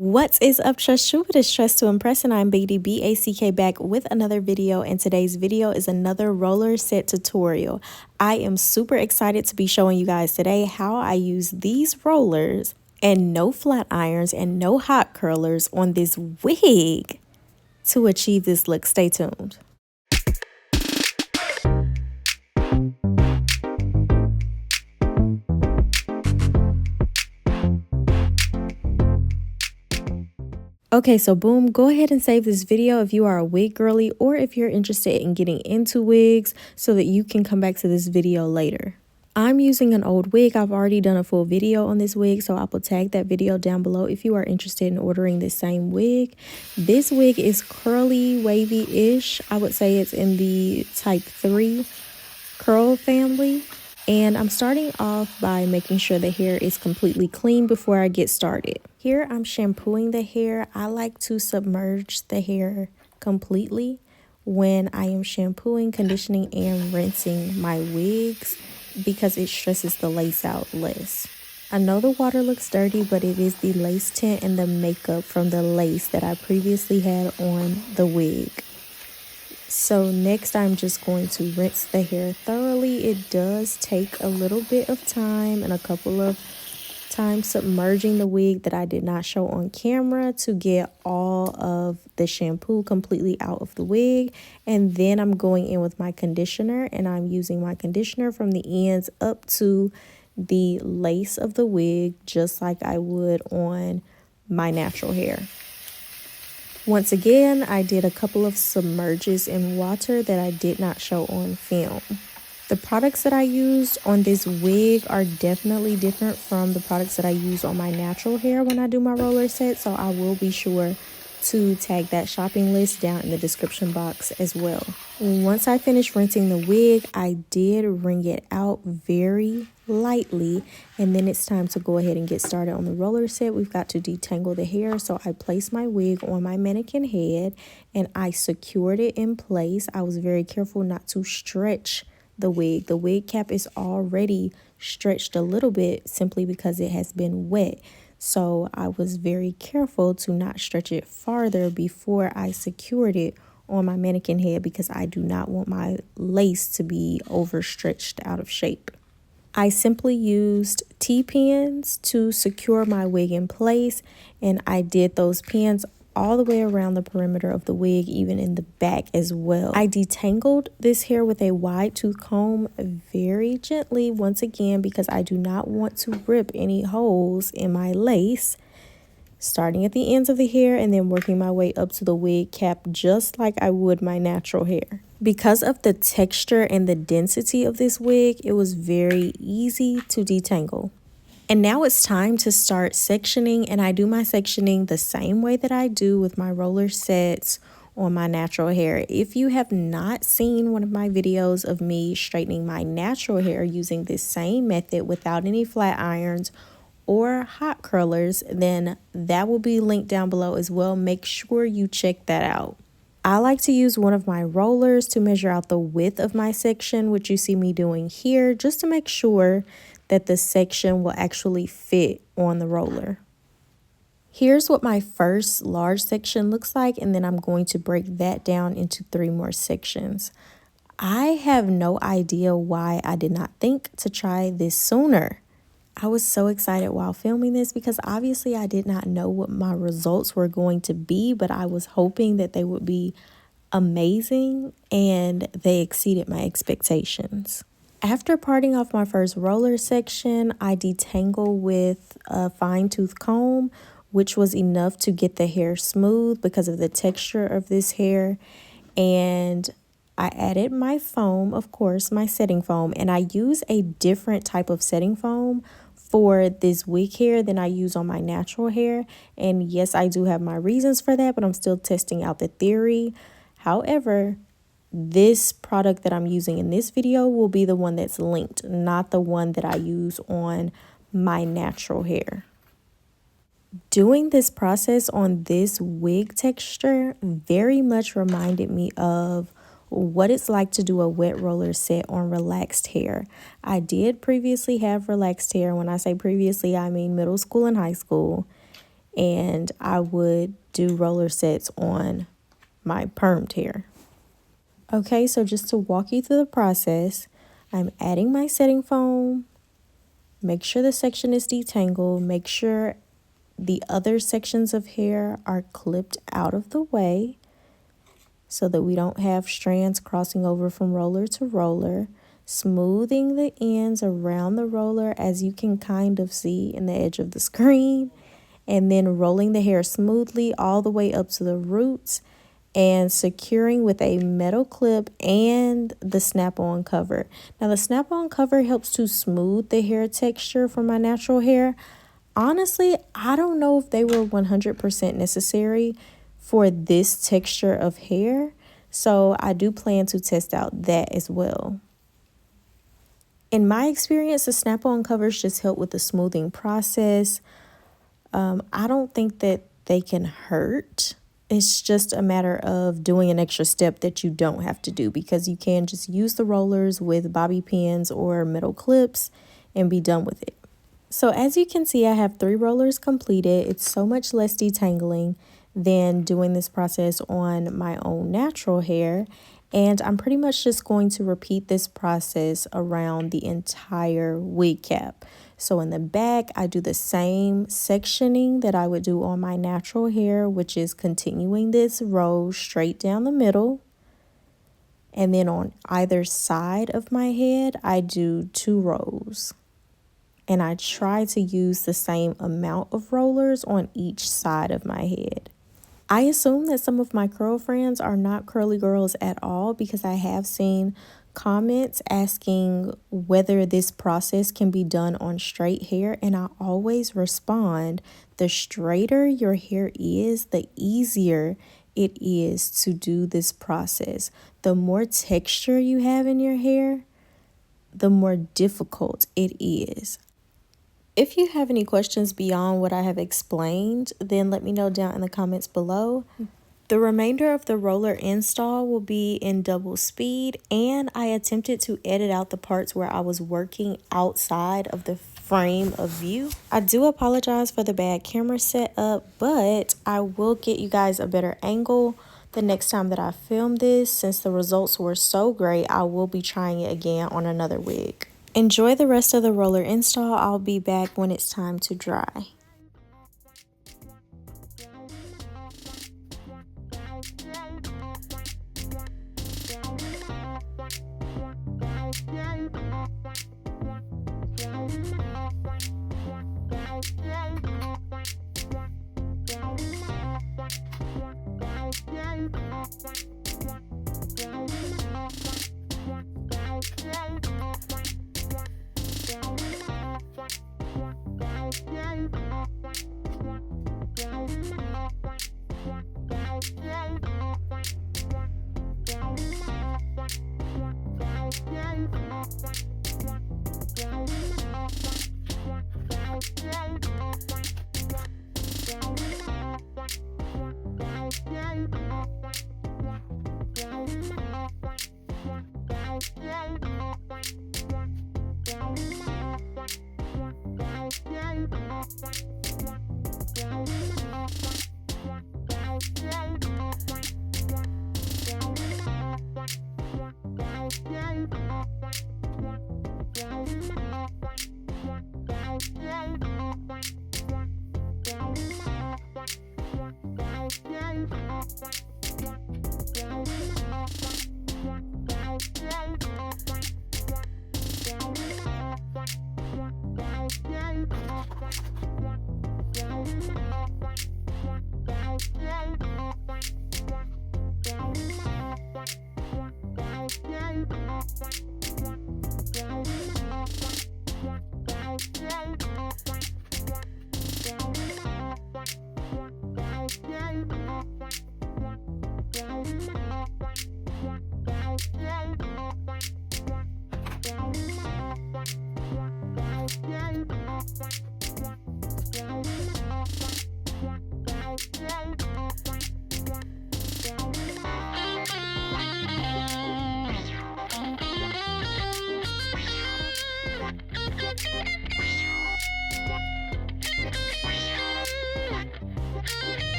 What is up, Tress? It is Tress to Impress, and I'm BACK back with another video. And today's video is another roller set tutorial. I am super excited to be showing you guys today how I use these rollers and no flat irons and no hot curlers on this wig to achieve this look. Stay tuned. Okay, so boom, go ahead and save this video if you are a wig girly or if you're interested in getting into wigs so that you can come back to this video later. I'm using an old wig. I've already done a full video on this wig, so I will tag that video down below if you are interested in ordering this same wig. This wig is curly, wavy-ish. I would say it's in the type 3 curl family. And I'm starting off by making sure the hair is completely clean before I get started. Here I'm shampooing the hair. I like to submerge the hair completely when I am shampooing, conditioning, and rinsing my wigs because it stresses the lace out less. I know the water looks dirty, but it is the lace tint and the makeup from the lace that I previously had on the wig. So next I'm just going to rinse the hair thoroughly. It does take a little bit of time and a couple of times submerging the wig that I did not show on camera to get all of the shampoo completely out of the wig. And then I'm going in with my conditioner, and I'm using my conditioner from the ends up to the lace of the wig, just like I would on my natural hair. Once again, I did a couple of submerges in water that I did not show on film. The products that I used on this wig are definitely different from the products that I use on my natural hair when I do my roller set, so I will be sure to tag that shopping list down in the description box as well. Once I finished rinsing the wig, I did wring it out very lightly, and then it's time to go ahead and get started on the roller set. We've got to detangle the hair, so I placed my wig on my mannequin head and I secured it in place. I was very careful not to stretch the wig. The wig cap is already stretched a little bit simply because it has been wet. So I was very careful to not stretch it farther before I secured it on my mannequin head because I do not want my lace to be overstretched out of shape. I simply used T-pins to secure my wig in place, and I did those pins all the way around the perimeter of the wig, even in the back as well. I detangled this hair with a wide tooth comb very gently once again because I do not want to rip any holes in my lace, starting at the ends of the hair and then working my way up to the wig cap just like I would my natural hair. Because of the texture and the density of this wig, it was very easy to detangle. And now it's time to start sectioning, and I do my sectioning the same way that I do with my roller sets on my natural hair. If you have not seen one of my videos of me straightening my natural hair using this same method without any flat irons or hot curlers, then that will be linked down below as well. Make sure you check that out. I like to use one of my rollers to measure out the width of my section, which you see me doing here, just to make sure that the section will actually fit on the roller. Here's what my first large section looks like, and then I'm going to break that down into 3 more sections. I have no idea why I did not think to try this sooner. I was so excited while filming this because obviously I did not know what my results were going to be, but I was hoping that they would be amazing, and they exceeded my expectations. After parting off my first roller section, I detangle with a fine tooth comb, which was enough to get the hair smooth because of the texture of this hair. And I added my foam, of course, my setting foam, and I use a different type of setting foam for this wig hair than I use on my natural hair. And yes, I do have my reasons for that, but I'm still testing out the theory. However, this product that I'm using in this video will be the one that's linked, not the one that I use on my natural hair. Doing this process on this wig texture very much reminded me of what it's like to do a wet roller set on relaxed hair. I did previously have relaxed hair. When I say previously, I mean middle school and high school. and I would do roller sets on my permed hair. Okay, so just to walk you through the process, I'm adding my setting foam. Make sure the section is detangled. Make sure the other sections of hair are clipped out of the way so that we don't have strands crossing over from roller to roller. Smoothing the ends around the roller, as you can kind of see in the edge of the screen, and then rolling the hair smoothly all the way up to the roots and securing with a metal clip and the snap-on cover. Now the snap-on cover helps to smooth the hair texture for my natural hair. Honestly, I don't know if they were 100% necessary for this texture of hair, so I do plan to test out that as well. In my experience, the snap-on covers just help with the smoothing process. I don't think that they can hurt. It's just a matter of doing an extra step that you don't have to do, because you can just use the rollers with bobby pins or metal clips and be done with it. So as you can see, I have 3 rollers completed. It's so much less detangling than doing this process on my own natural hair. And I'm pretty much just going to repeat this process around the entire wig cap. So in the back, I do the same sectioning that I would do on my natural hair, which is continuing this row straight down the middle. And then on either side of my head, I do 2 rows. And I try to use the same amount of rollers on each side of my head. I assume that some of my curl friends are not curly girls at all, because I have seen comments asking whether this process can be done on straight hair, and I always respond, the straighter your hair is, the easier it is to do this process. The more texture you have in your hair, the more difficult it is. If you have any questions beyond what I have explained, then let me know down in the comments below. The remainder of the roller install will be in double speed, and I attempted to edit out the parts where I was working outside of the frame of view. I do apologize for the bad camera setup, but I will get you guys a better angle the next time that I film this. Since the results were so great, I will be trying it again on another wig. Enjoy the rest of the roller install. I'll be back when it's time to dry.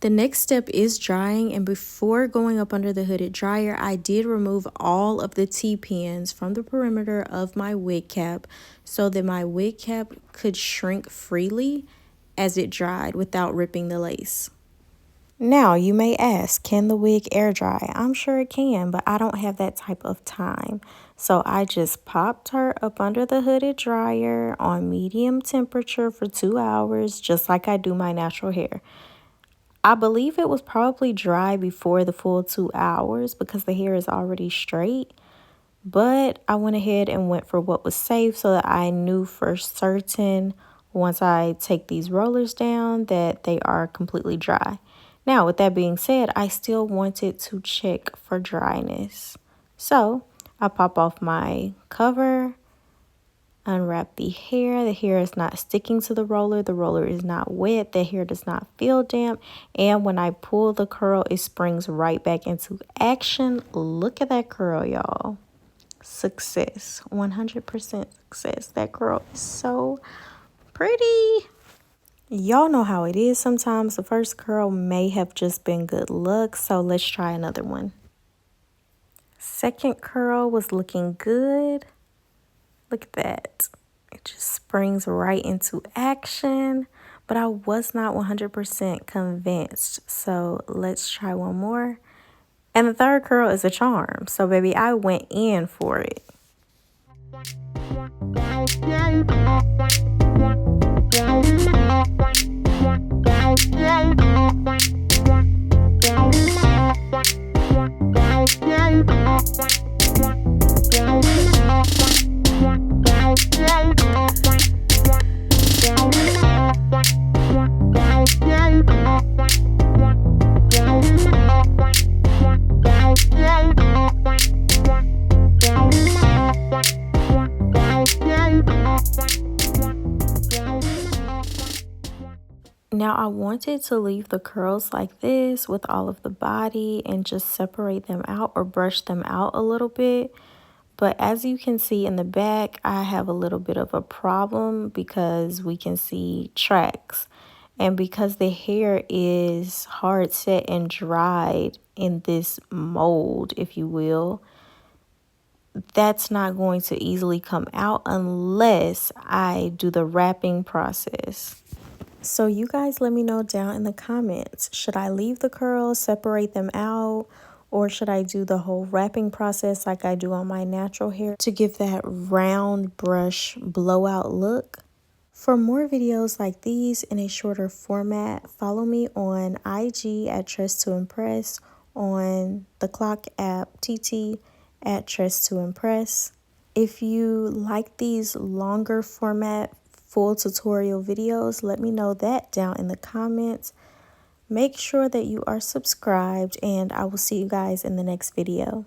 The next step is drying, and before going up under the hooded dryer, I did remove all of the T-pins from the perimeter of my wig cap so that my wig cap could shrink freely as it dried without ripping the lace. Now, you may ask, can the wig air dry? I'm sure it can, but I don't have that type of time. So I just popped her up under the hooded dryer on medium temperature for 2 hours, just like I do my natural hair. I believe it was probably dry before the full 2 hours because the hair is already straight. But I went ahead and went for what was safe so that I knew for certain once I take these rollers down that they are completely dry. Now, with that being said, I still wanted to check for dryness. So I pop off my cover, unwrap the hair. The hair is not sticking to the roller is not wet, the hair does not feel damp, and when I pull the curl, it springs right back into action. Look at that curl, y'all. Success, 100% success. That curl is so pretty. Y'all know how it is sometimes. The first curl may have just been good luck, so let's try another one. Second curl was looking good. Look at that. It just springs right into action, but I was not 100% convinced. So let's try one more. And the third curl is a charm. So baby, I went in for it. Now I wanted to leave the curls like this with all of the body and just separate them out or brush them out a little bit. But as you can see in the back, I have a little bit of a problem because we can see tracks. And because the hair is hard set and dried in this mold, if you will, that's not going to easily come out unless I do the wrapping process. So you guys let me know down in the comments, should I leave the curls, separate them out, or should I do the whole wrapping process like I do on my natural hair to give that round brush blowout look? For more videos like these in a shorter format, follow me on IG at Tress to Impress, on the Clock app TT at Tress to Impress. If you like these longer format full tutorial videos, let me know that down in the comments. Make sure that you are subscribed, and I will see you guys in the next video.